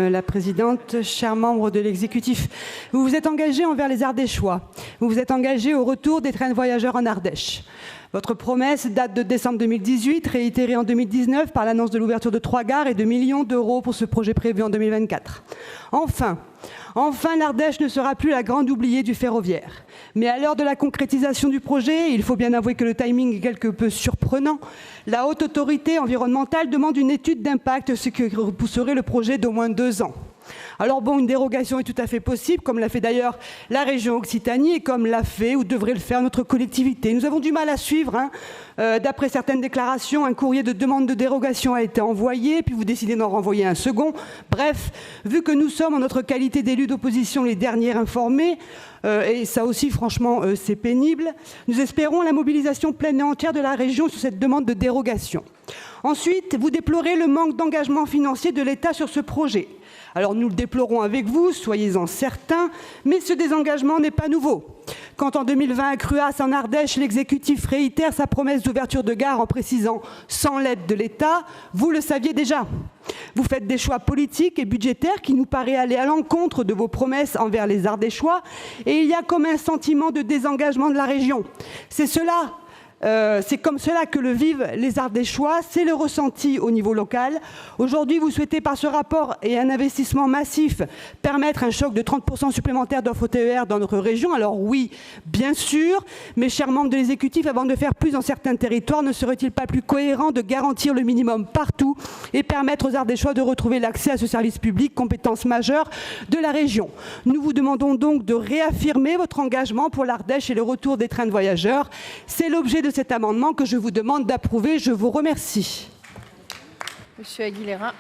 Madame la Présidente, chers membres de l'exécutif. Vous vous êtes engagés envers les Ardéchois. Vous vous êtes engagés au retour des trains de voyageurs en Ardèche. Votre promesse date de décembre 2018, réitérée en 2019 par l'annonce de l'ouverture de 3 gares et de millions d'euros pour ce projet prévu en 2024. Enfin, l'Ardèche ne sera plus la grande oubliée du ferroviaire. Mais à l'heure de la concrétisation du projet, il faut bien avouer que le timing est quelque peu surprenant. La haute autorité environnementale demande une étude d'impact, ce qui repousserait le projet d'au moins 2 ans. Alors bon, une dérogation est tout à fait possible, comme l'a fait d'ailleurs la région Occitanie et comme l'a fait ou devrait le faire notre collectivité. Nous avons du mal à suivre. D'après certaines déclarations, un courrier de demande de dérogation a été envoyé, puis vous décidez d'en renvoyer un second. Bref, vu que nous sommes en notre qualité d'élus d'opposition les derniers informés, et ça aussi franchement c'est pénible, nous espérons la mobilisation pleine et entière de la région sur cette demande de dérogation. Ensuite, vous déplorez le manque d'engagement financier de l'État sur ce projet. Alors nous le déplorons avec vous, soyez-en certains, mais ce désengagement n'est pas nouveau. Quand en 2020 à Cruas, en Ardèche, l'exécutif réitère sa promesse d'ouverture de gare en précisant « sans l'aide de l'État », vous le saviez déjà. Vous faites des choix politiques et budgétaires qui nous paraissent aller à l'encontre de vos promesses envers les Ardéchois et il y a comme un sentiment de désengagement de la région. C'est comme cela que le vivent les Ardéchois, c'est le ressenti au niveau local. Aujourd'hui, vous souhaitez par ce rapport et un investissement massif permettre un choc de 30% supplémentaire d'offres TER dans notre région. Alors oui, bien sûr, mes chers membres de l'exécutif, avant de faire plus dans certains territoires, ne serait-il pas plus cohérent de garantir le minimum partout et permettre aux Ardéchois de retrouver l'accès à ce service public, compétence majeure de la région. Nous vous demandons donc de réaffirmer votre engagement pour l'Ardèche et le retour des trains de voyageurs. C'est l'objet de cet amendement que je vous demande d'approuver. Je vous remercie. Monsieur Aguilera.